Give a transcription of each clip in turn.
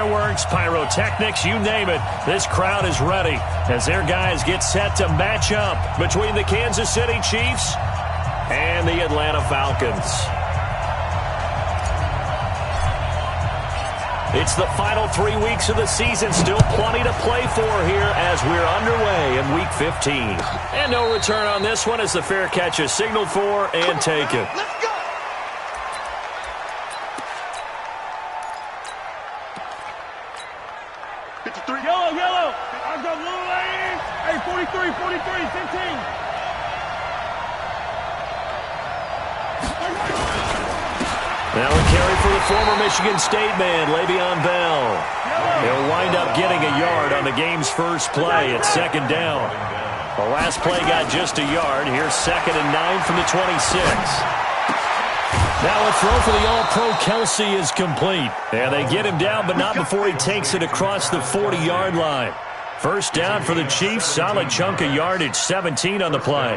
fireworks, pyrotechnics, you name it. This crowd is ready as their guys get set to match up between the Kansas City Chiefs and the Atlanta Falcons. It's the final 3 weeks of the season. Still plenty to play for here as we're underway in Week 15. And no return on this one as the fair catch is signaled for and taken. Let's go! Yellow. I got little lane. Hey, 43, 15. Now a carry for the former Michigan State man, Le'Veon Bell. He'll wind up getting a yard on the game's first play at second down. The last play got just a yard. Here's 2nd and 9 from the 26. Now a throw for the All-Pro Kelsey is complete. And they get him down, but not before he takes it across the 40-yard line. First down for the Chiefs. Solid chunk of yardage, 17 on the play.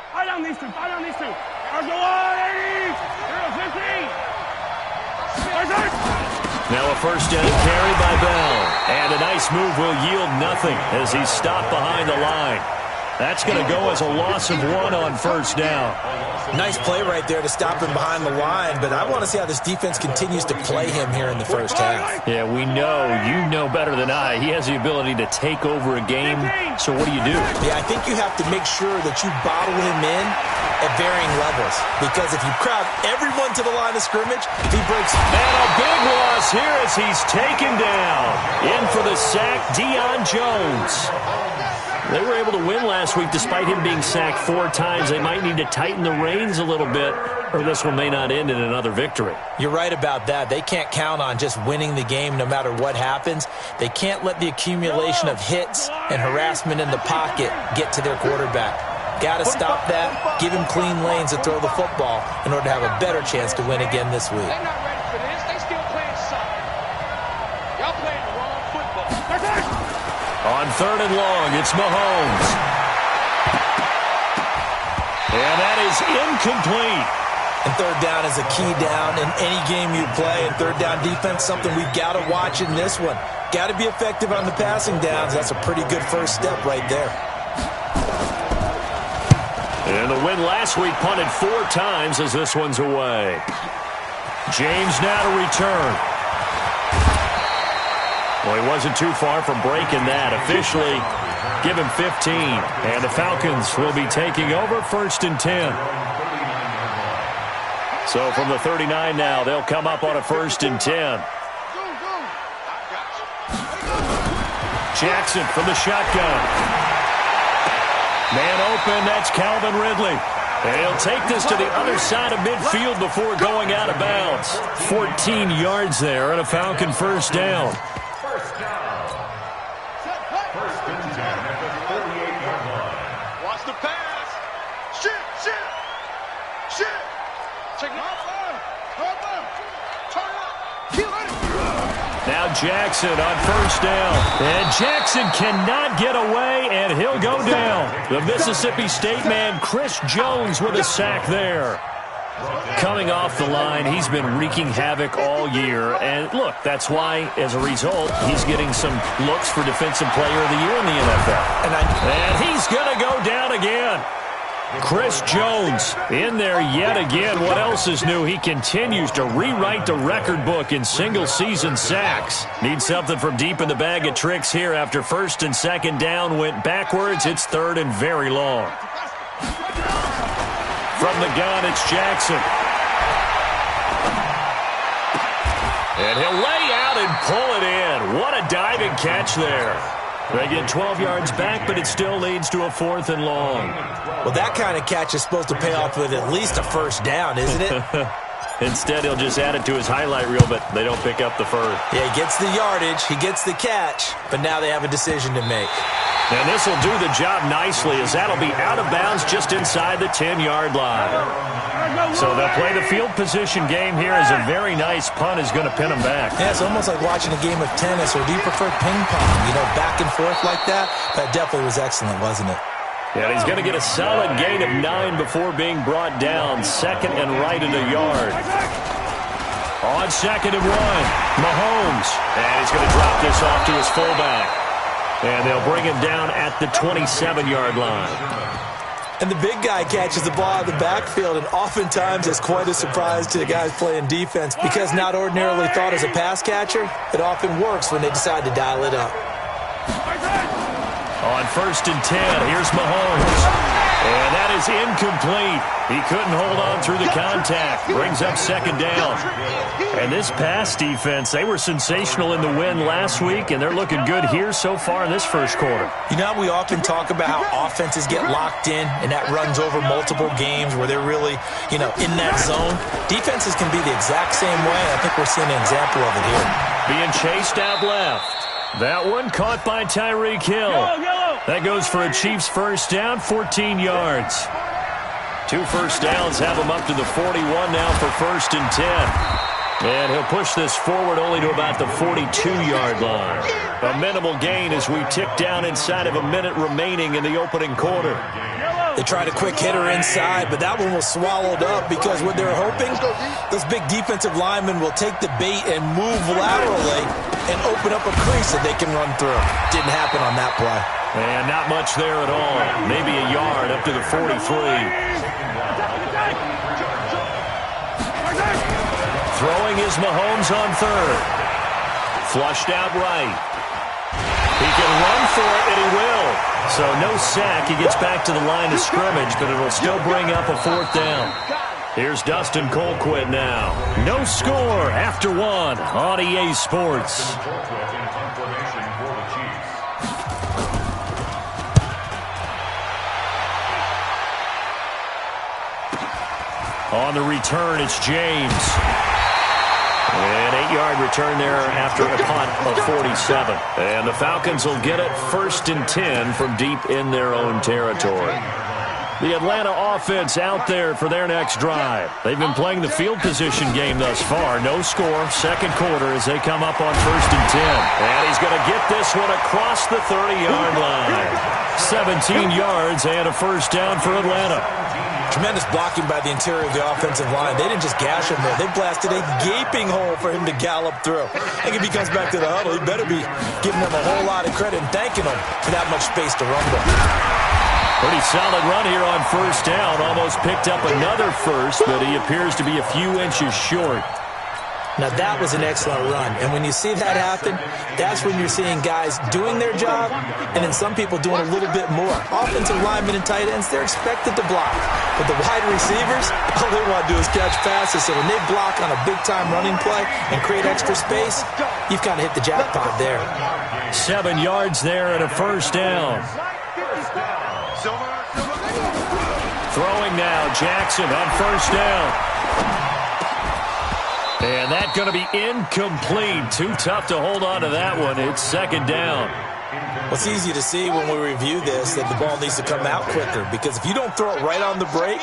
Fire down these two. There's the line, 80. 15. Now a first down carry by Bell. And a nice move will yield nothing as he's stopped behind the line. That's going to go as a loss of 1 on first down. Nice play right there to stop him behind the line, but I want to see how this defense continues to play him here in the first half. Yeah, we know, you know better than I, he has the ability to take over a game. So what do? Yeah, I think you have to make sure that you bottle him in at varying levels, because if you crowd everyone to the line of scrimmage, he breaks. And a big loss here as he's taken down. In for the sack, Deion Jones. They were able to win last week despite him being sacked 4 times. They might need to tighten the reins a little bit, or this one may not end in another victory. You're right about that. They can't count on just winning the game no matter what happens. They can't let the accumulation of hits and harassment in the pocket get to their quarterback. Got to stop that, give him clean lanes to throw the football in order to have a better chance to win again this week. They're not ready for this. They still playing soccer. Y'all playing the wrong football. On 3rd and long, it's Mahomes. And that is incomplete. And 3rd down is a key down in any game you play. And 3rd down defense, something we've got to watch in this one. Got to be effective on the passing downs. That's a pretty good first step right there. And the win last week punted 4 times as this one's away. James now to return. Well, he wasn't too far from breaking that. Officially, give him 15. And the Falcons will be taking over 1st and 10. So from the 39 now, they'll come up on a 1st and 10. Jackson from the shotgun. Man open, that's Calvin Ridley. And he'll take this to the other side of midfield before going out of bounds. 14 yards there and a Falcon first down. First down. First and 10 at the 48-yard line. Watch the pass. Shit. Check it out. Turn up. Now Jackson on first down. And Jackson cannot get away, and he'll go down. The Mississippi State man, Chris Jones, with a sack there. Coming off the line, he's been wreaking havoc all year. And look, that's why, as a result, he's getting some looks for Defensive Player of the Year in the NFL. And he's going to go down again. Chris Jones in there yet again. What else is new? He continues to rewrite the record book in single-season sacks. Needs something from deep in the bag of tricks here after 1st and 2nd down went backwards. It's 3rd and very long. From the gun, it's Jackson. And he'll lay out and pull it in. What a diving catch there. They get 12 yards back, but it still leads to a 4th and long. Well, that kind of catch is supposed to pay off with at least a first down, isn't it? Instead, he'll just add it to his highlight reel, but they don't pick up the first. Yeah, he gets the yardage, he gets the catch, but now they have a decision to make. And this will do the job nicely as that'll be out of bounds just inside the 10-yard line. So they'll play the field position game here as a very nice punt is going to pin them back. Yeah, it's almost like watching a game of tennis, or do you prefer ping pong? You know, back and forth like that? That definitely was excellent, wasn't it? And he's going to get a solid gain of 9 before being brought down. Second and right at a yard. On second and 1, Mahomes. And he's going to drop this off to his fullback. And they'll bring him down at the 27-yard line. And the big guy catches the ball out of the backfield, and oftentimes it's quite a surprise to the guys playing defense because not ordinarily thought as a pass catcher, it often works when they decide to dial it up. On first and 10, here's Mahomes. And that is incomplete. He couldn't hold on through the contact. Brings up second down. And this pass defense, they were sensational in the win last week, and they're looking good here so far in this first quarter. You know, we often talk about how offenses get locked in, and that runs over multiple games where they're really, in that zone. Defenses can be the exact same way. I think we're seeing an example of it here. Being chased out left. That one caught by Tyreek Hill. That goes for a Chiefs first down, 14 yards. 2 first downs have him up to the 41 now for first and 10. And he'll push this forward only to about the 42-yard line. A minimal gain as we tick down inside of a minute remaining in the opening quarter. They tried a quick hitter inside, but that one was swallowed up because what they're hoping, those big defensive linemen will take the bait and move laterally and open up a crease that they can run through. Didn't happen on that play. And not much there at all. Maybe a yard up to the 43. Throwing is Mahomes on third. Flushed out right. He can run for it, and he will. So no sack. He gets back to the line of scrimmage, but it'll still bring up a fourth down. Here's Dustin Colquitt now. No score after 1 on EA Sports. On the return, it's James. An 8-yard return there after a punt of 47. And the Falcons will get it first and 10 from deep in their own territory. The Atlanta offense out there for their next drive. They've been playing the field position game thus far. No score, second quarter as they come up on first and 10. And he's going to get this one across the 30-yard line. 17 yards and a first down for Atlanta. Tremendous blocking by the interior of the offensive line. They didn't just gash him there. They blasted a gaping hole for him to gallop through. I think if he comes back to the huddle, he better be giving them a whole lot of credit and thanking them for that much space to rumble. Pretty solid run here on first down. Almost picked up another first, but he appears to be a few inches short. Now, that was an excellent run. And when you see that happen, that's when you're seeing guys doing their job and then some people doing a little bit more. Offensive linemen and tight ends, they're expected to block. But the wide receivers, all they want to do is catch passes. So when they block on a big-time running play and create extra space, you've kind of hit the jackpot there. 7 yards there and a first down. Throwing now, Jackson on first down. And that's going to be incomplete. Too tough to hold on to that one. It's second down. Well, it's easy to see when we review this that the ball needs to come out quicker because if you don't throw it right on the break,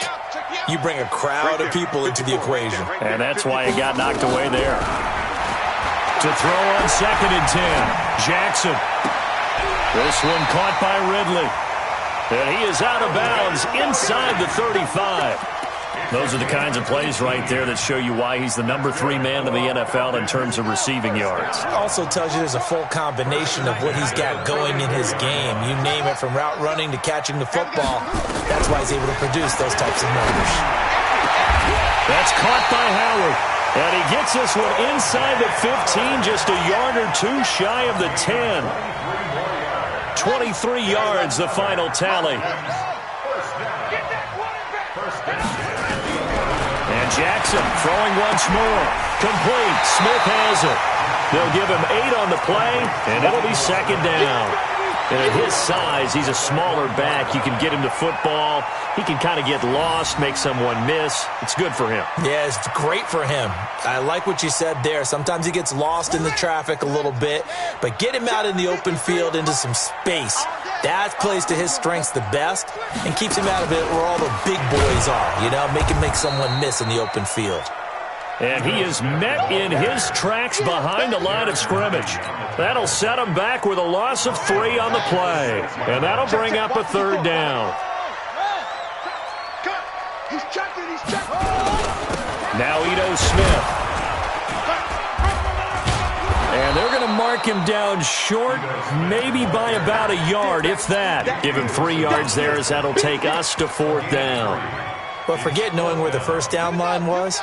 you bring a crowd of people into the equation. And that's why it got knocked away there. To throw on second and 10, Jackson. This one caught by Ridley. And he is out of bounds inside the 35. Those are the kinds of plays right there that show you why he's the number 3 man in the NFL in terms of receiving yards. Also tells you there's a full combination of what he's got going in his game. You name it, from route running to catching the football. That's why he's able to produce those types of numbers. That's caught by Howard. And he gets this one inside the 15, just a yard or two shy of the 10. 23 yards, the final tally. And Jackson throwing once more. Complete. Smith has it. They'll give him 8 on the play, and it'll be second down. And at his size, he's a smaller back. You can get him to football. He can kind of get lost, make someone miss. It's good for him. Yeah, it's great for him. I like what you said there. Sometimes he gets lost in the traffic a little bit, but get him out in the open field into some space. That plays to his strengths the best and keeps him out of it where all the big boys are, make someone miss in the open field. And he is met in his tracks behind the line of scrimmage. That'll set him back with a loss of 3 on the play. And that'll bring up a 3rd down. Now Ito Smith. And they're going to mark him down short, maybe by about a yard, if that. Give him 3 yards there, as that'll take us to 4th down. But forget knowing where the first down line was.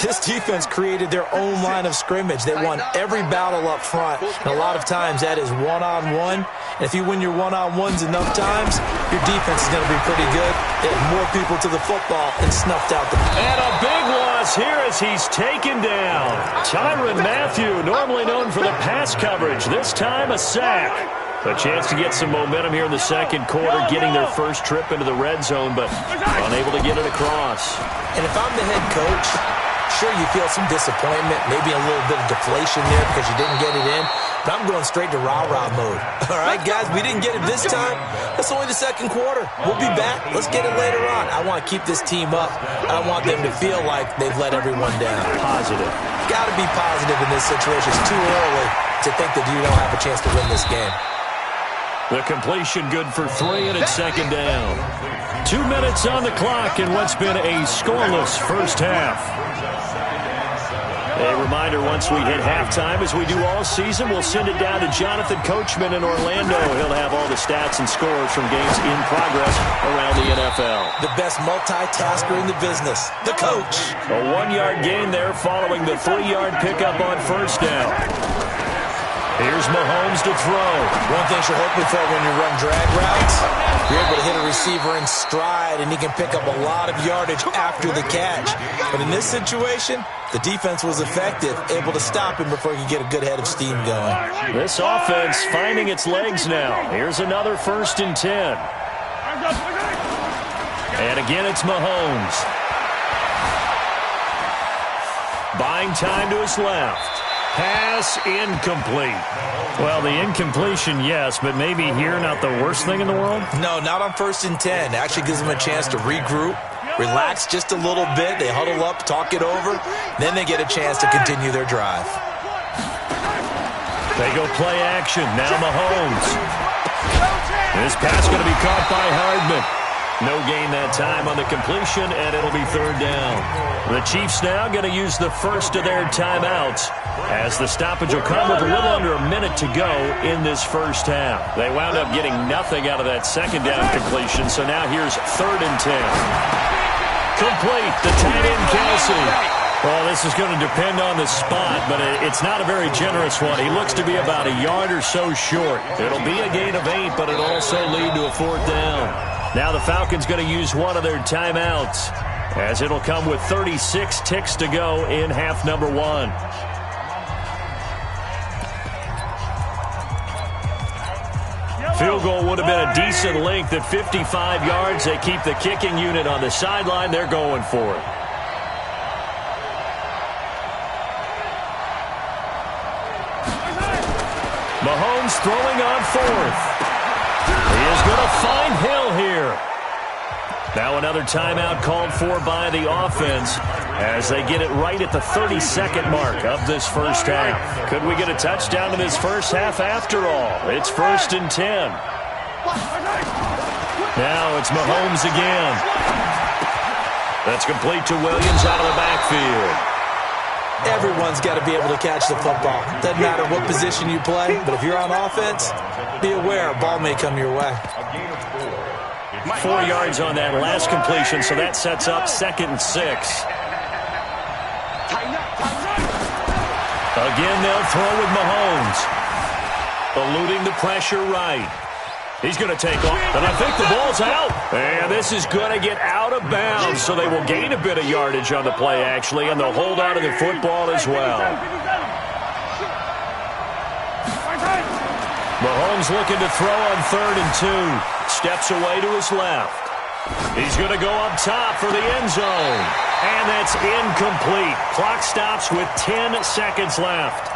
This defense created their own line of scrimmage. They won every battle up front. And a lot of times that is one-on-one. And if you win your one-on-ones enough times, your defense is going to be pretty good. They have more people to the football and snuffed out the... And a big loss here as he's taken down. Tyrann Mathieu, normally known for the pass coverage, this time a sack. A chance to get some momentum here in the second quarter, getting their first trip into the red zone, but unable to get it across. And if I'm the head coach, sure you feel some disappointment, maybe a little bit of deflation there because you didn't get it in, but I'm going straight to rah-rah mode. All right, guys, we didn't get it this time. That's only the second quarter. We'll be back. Let's get it later on. I want to keep this team up. I don't want them to feel like they've let everyone down. Positive. Got to be positive in this situation. It's too early to think that you don't have a chance to win this game. The completion good for 3, and it's 2nd down. 2 minutes on the clock in what's been a scoreless first half. A reminder, once we hit halftime, as we do all season, we'll send it down to Jonathan Coachman in Orlando. He'll have all the stats and scores from games in progress around the NFL. The best multitasker in the business, the coach. A 1-yard gain there following the 3-yard pickup on first down. Here's Mahomes to throw. One thing you're hoping for when you run drag routes, you're able to hit a receiver in stride, and he can pick up a lot of yardage after the catch. But in this situation, the defense was effective, able to stop him before he could get a good head of steam going. This offense finding its legs now. Here's another 1st and 10. And again, it's Mahomes. Buying time to his left. Pass incomplete. Well, the incompletion, yes, but maybe here not the worst thing in the world? No, not on 1st and 10. Actually gives them a chance to regroup, relax just a little bit. They huddle up, talk it over. Then they get a chance to continue their drive. They go play action. Now Mahomes. This pass going to be caught by Hardman. No gain that time on the completion, and it'll be 3rd down. The Chiefs now going to use the first of their timeouts, as the stoppage will come with a little under a minute to go in this first half. They wound up getting nothing out of that 2nd down completion, so now here's 3rd and 10. Complete, the tight end Kelsey. Well, this is going to depend on the spot, but it's not a very generous one. He looks to be about a yard or so short. It'll be a gain of 8, but it'll also lead to a 4th down. Now the Falcons going to use one of their timeouts, as it'll come with 36 ticks to go in half number 1. Field goal would have been a decent length at 55 yards. They keep the kicking unit on the sideline. They're going for it. Mahomes throwing on 4th. He is going to find Hill here. Now another timeout called for by the offense as they get it right at the 32nd mark of this first half. Could we get a touchdown in this first half after all? It's 1st and 10. Now it's Mahomes again. That's complete to Williams out of the backfield. Everyone's got to be able to catch the football. Doesn't matter what position you play, but if you're on offense, be aware a ball may come your way. 4 yards on that last completion, so that sets up 2nd and 6. Again, they'll throw with Mahomes. Eluding the pressure right. He's going to take off, and I think the ball's out. And this is going to get out of bounds, so they will gain a bit of yardage on the play, actually, and they'll hold on to the football as well. Mahomes looking to throw on 3rd and 2. Steps away to his left. He's going to go up top for the end zone. And that's incomplete. Clock stops with 10 seconds left.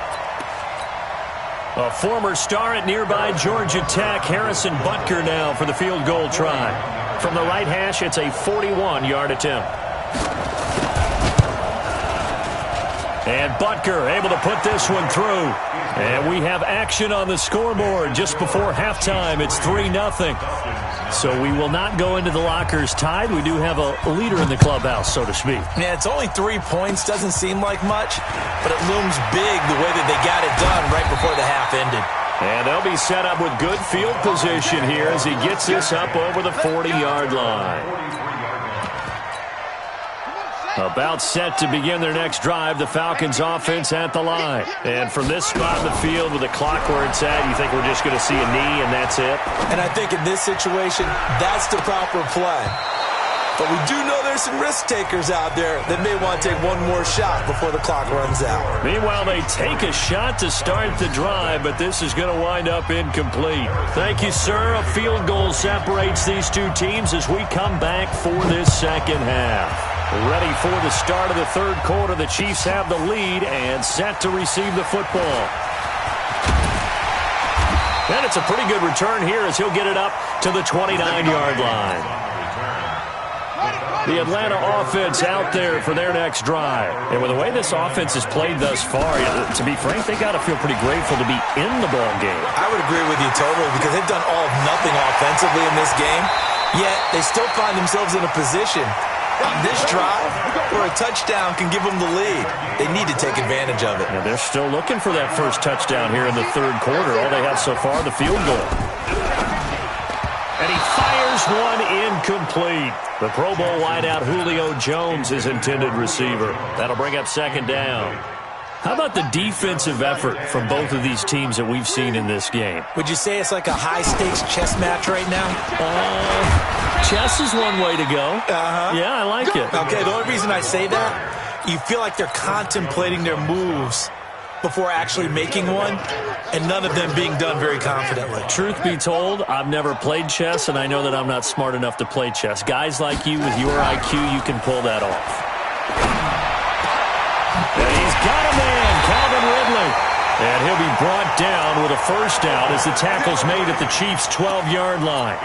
A former star at nearby Georgia Tech, Harrison Butker now for the field goal try. From the right hash, it's a 41-yard attempt. And Butker able to put this one through. And we have action on the scoreboard just before halftime. It's 3-0. So we will not go into the lockers tied. We do have a leader in the clubhouse, so to speak. Yeah, it's only 3 points. Doesn't seem like much, but it looms big the way that they got it done right before the half ended. And they'll be set up with good field position here as he gets this up over the 40-yard line. About set to begin their next drive, the Falcons offense at the line. And from this spot in the field with the clock where it's at, you think we're just going to see a knee and that's it? And I think in this situation, that's the proper play. But we do know there's some risk takers out there that may want to take one more shot before the clock runs out. Meanwhile, they take a shot to start the drive, but this is going to wind up incomplete. Thank you, sir. A field goal separates these two teams as we come back for this second half. Ready for the start of the third quarter. The Chiefs have the lead and set to receive the football. And it's a pretty good return here as he'll get it up to the 29-yard line. The Atlanta offense out there for their next drive. And with the way this offense has played thus far, to be frank, they got to feel pretty grateful to be in the ball game. I would agree with you totally because they've done all of nothing offensively in this game, yet they still find themselves in a position on this drive where a touchdown can give them the lead. They need to take advantage of it. Now they're still looking for that first touchdown here in the third quarter. All they have so far, the field goal. And he fires one incomplete. The Pro Bowl wideout Julio Jones is intended receiver. That'll bring up second down. How about the defensive effort from both of these teams that we've seen in this game? Would you say it's like a high-stakes chess match right now? Chess is one way to go. Yeah, I like it. Okay, the only reason I say that, you feel like they're contemplating their moves before actually making one, and none of them being done very confidently. Truth be told, I've never played chess, and I know that I'm not smart enough to play chess. Guys like you with your IQ, you can pull that off. And he's got a man, Calvin Ridley. And he'll be brought down with a first down as the tackle's made at the Chiefs' 12-yard line.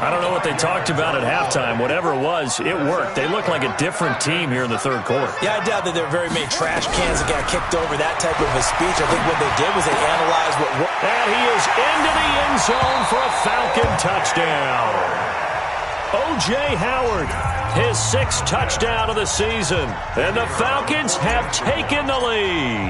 I don't know what they talked about at halftime. Whatever it was, it worked. They look like a different team here in the third quarter. Yeah, I doubt that there are very many trash cans that got kicked over that type of a speech. I think what they did was they analyzed what worked. And he is into the end zone for a Falcon touchdown. O.J. Howard, his 6th touchdown of the season. And the Falcons have taken the lead.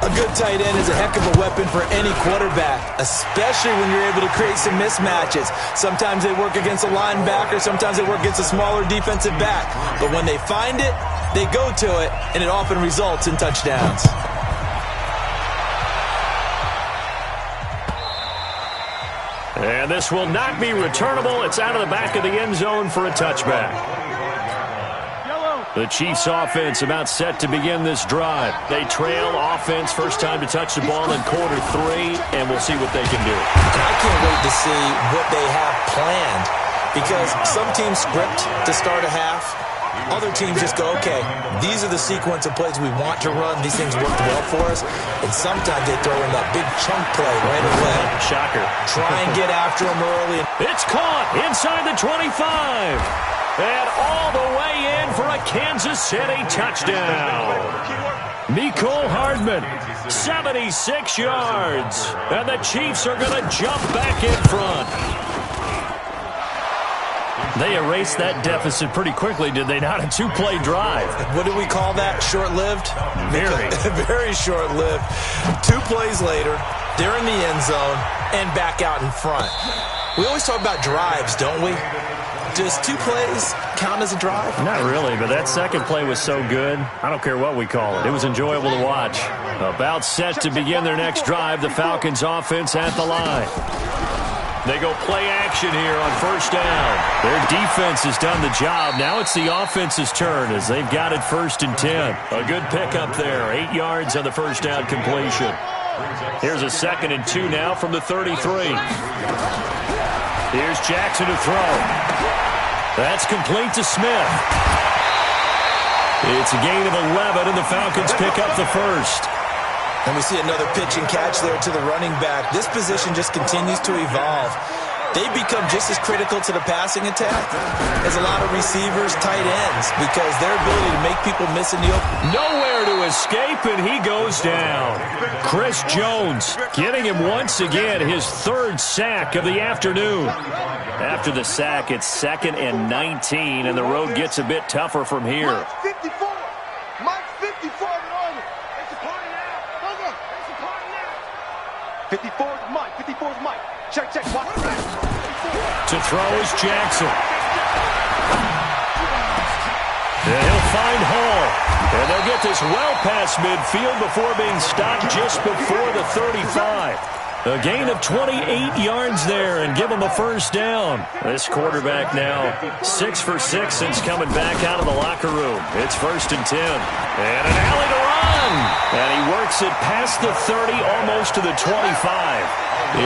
A good tight end is a heck of a weapon for any quarterback, especially when you're able to create some mismatches. Sometimes they work against a linebacker, sometimes they work against a smaller defensive back. But when they find it, they go to it, and it often results in touchdowns. And this will not be returnable. It's out of the back of the end zone for a touchback. The Chiefs offense about set to begin this drive. They trail offense, first time to touch the ball in quarter 3, and we'll see what they can do. And I can't wait to see what they have planned because some teams script to start a half. Other teams just go, okay, these are the sequence of plays we want to run. These things worked well for us. And sometimes they throw in that big chunk play right away. Shocker. Try and get after them early. It's caught inside the 25. And all the way in for a Kansas City touchdown. Mecole Hardman, 76 yards. And the Chiefs are going to jump back in front. They erased that deficit pretty quickly, did they not? A 2-play drive. What do we call that? Short-lived? Very. Very short-lived. 2 plays later, they're in the end zone and back out in front. We always talk about drives, don't we? Does 2 plays count as a drive? Not really, but that second play was so good. I don't care what we call it. It was enjoyable to watch. About set to begin their next drive, the Falcons offense at the line. They go play action here on first down. Their defense has done the job. Now it's the offense's turn as they've got it 1st and 10. A good pickup there. 8 yards on the first down completion. Here's a 2nd and 2 now from the 33. Here's Jackson to throw. That's complete to Smith. It's a gain of 11, and the Falcons pick up the first. And we see another pitch and catch there to the running back. This position just continues to evolve. they become just as critical to the passing attack as a lot of receivers, tight ends, because their ability to make people miss in the open. Nowhere to escape, and he goes down. Chris Jones getting him once again his third sack of the afternoon. After the sack, it's 2nd and 19, and the road gets a bit tougher from here. Mike's 54. Mike's 54 on it. It's a party now. Okay, it's a party now. 54 is Mike. 54 is Mike. Check, check. Watch. To throw is Jackson. And he'll find Hall. And they'll get this well past midfield before being stopped just before the 35. A gain of 28 yards there and give him a first down. This quarterback now 6 for 6 since coming back out of the locker room. It's 1st and 10. And an alley to run. And he works it past the 30, almost to the 25.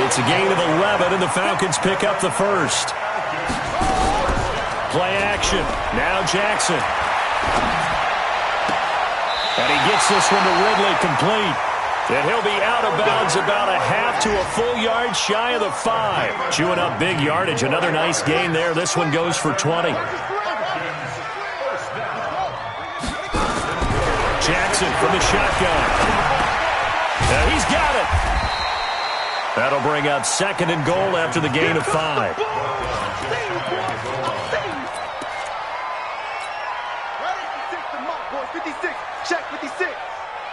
It's a gain of 11, and the Falcons pick up the first. Play action. Now Jackson. And he gets this one to Ridley complete. And he'll be out of bounds about a half to a full yard shy of the 5. Chewing up big yardage. Another nice gain there. This one goes for 20. Jackson from the shotgun. Now he's got it. That'll bring up 2nd and goal after the gain of 5. Check 56.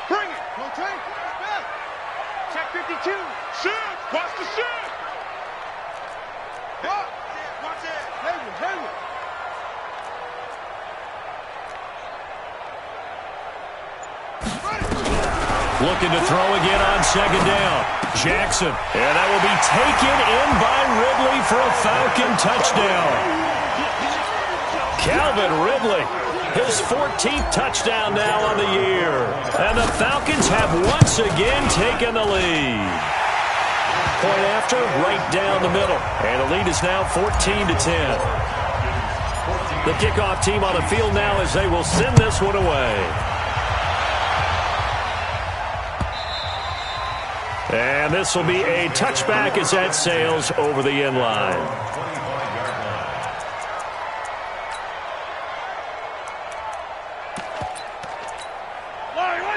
Bring it. Okay. Check 52. Shoot. Watch the shoot. Watch it. Hayward. Looking to throw again on 2nd down. Jackson. And that will be taken in by Ridley for a Falcon touchdown. Calvin Ridley. His 14th touchdown now on the year. And the Falcons have once again taken the lead. Point after, right down the middle. And the lead is now 14-10. The kickoff team on the field now as they will send this one away. And this will be a touchback as that sails over the end line.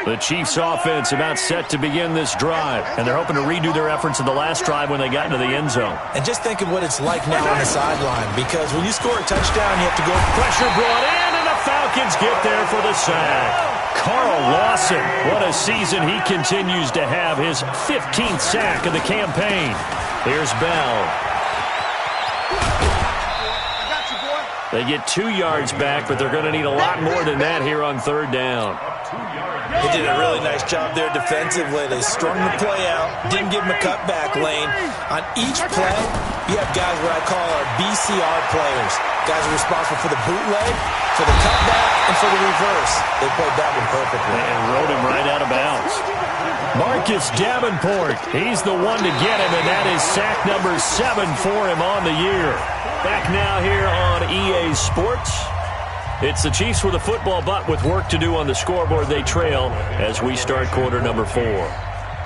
The Chiefs offense about set to begin this drive, and they're hoping to redo their efforts in the last drive when they got into the end zone. And just think of what it's like now on the sideline, because when you score a touchdown, you have to go. Pressure brought in, and the Falcons get there for the sack. Carl Lawson, what a season he continues to have, his 15th sack of the campaign. Here's Bell. They get 2 yards back, but they're going to need a lot more than that here on 3rd down. They did a really nice job there defensively. They strung the play out, didn't give him a cutback lane. On each play, you have guys what I call our BCR players. Guys are responsible for the bootleg, for the cutback, and for the reverse. They played that one perfectly. And rode him right out of bounds. Marcus Davenport, he's the one to get him, and that is sack number 7 for him on the year. Back now here on EA Sports. It's the Chiefs with a football, but with work to do on the scoreboard. They trail as we start quarter number 4.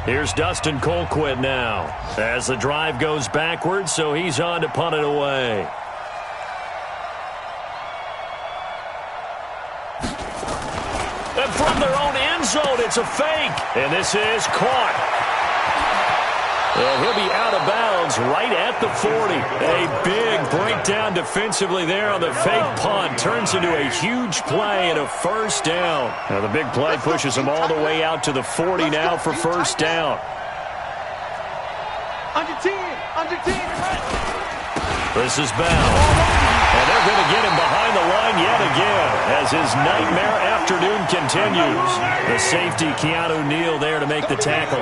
Here's Dustin Colquitt now as the drive goes backwards, so he's on to punt it away. And from their own end zone, it's a fake, and this is caught. And he'll be out of bounds right at the 40. A big breakdown defensively there on the fake punt. Turns into a huge play and a first down. Now the big play pushes him all the way out to the 40 now for first down. Under 10. This is Bell. And they're going to get him behind the line yet again as his nightmare afternoon continues. The safety, Keanu Neal, there to make the tackle.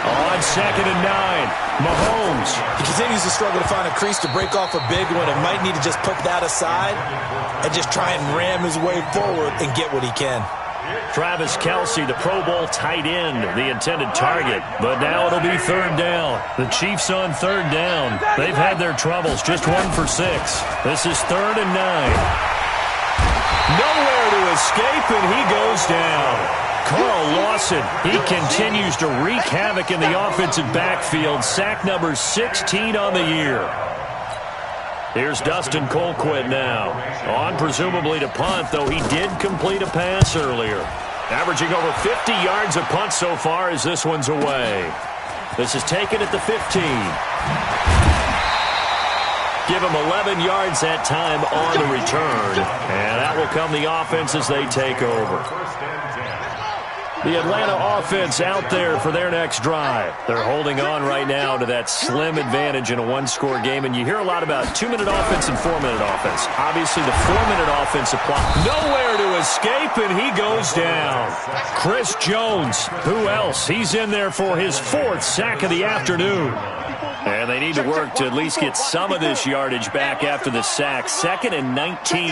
On 2nd and 9, Mahomes. He continues to struggle to find a crease to break off a big one and might need to just put that aside and just try and ram his way forward and get what he can. Travis Kelce, the Pro Bowl tight end, the intended target. But now it'll be 3rd down. The Chiefs on 3rd down. They've had their troubles, just 1 for 6. This is 3rd and 9. Nowhere to escape, and he goes down. Carl Lawson, he continues to wreak havoc in the offensive backfield. Sack number 16 on the year. Here's Dustin Colquitt now. On presumably to punt, though he did complete a pass earlier. Averaging over 50 yards a punt so far as this one's away. This is taken at the 15. Give him 11 yards that time on the return. And that will come the offense as they take over. The Atlanta offense out there for their next drive. They're holding on right now to that slim advantage in a one-score game. And you hear a lot about 2-minute offense and 4-minute offense. Obviously, the 4-minute offense applies. Nowhere to escape, and he goes down. Chris Jones, who else? He's in there for his 4th sack of the afternoon. And they need to work to at least get some of this yardage back after the sack. 2nd and 19.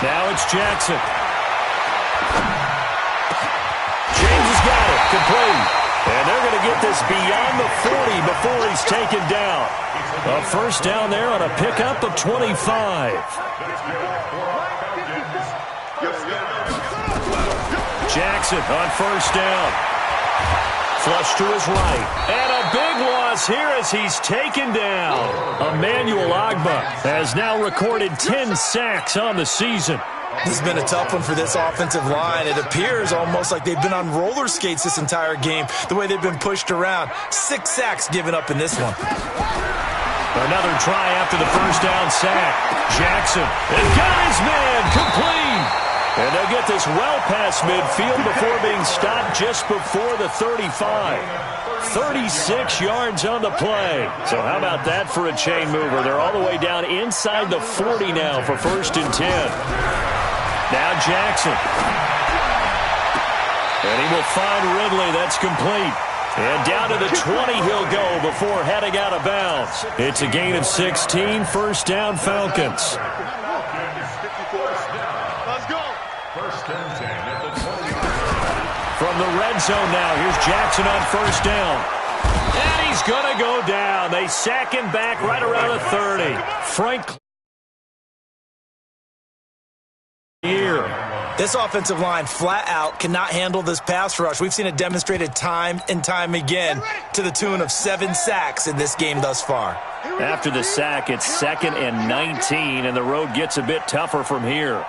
Now it's Jackson. James has got it. Complete. And they're going to get this beyond the 40 before he's taken down. A first down there on a pickup of 25. Jackson on first down. Flush to his right. And a big loss here as he's taken down. Emmanuel Agba has now recorded 10 sacks on the season. This has been a tough one for this offensive line. It appears almost like they've been on roller skates this entire game, the way they've been pushed around. 6 sacks given up in this one. Another try after the first down sack. Jackson has got his man complete. And they'll get this well past midfield before being stopped just before the 35. 36 yards on the play. So how about that for a chain mover? They're all the way down inside the 40 now for 1st and 10. Now Jackson. And he will find Ridley. That's complete. And down to the 20 he'll go before heading out of bounds. It's a gain of 16. First down, Falcons. From the red zone now, here's Jackson on first down. And he's going to go down. They sack him back right around the 30. Frank here. This offensive line flat out cannot handle this pass rush. We've seen it demonstrated time and time again to the tune of 7 sacks in this game thus far. After the sack, it's 2nd and 19, and the road gets a bit tougher from here.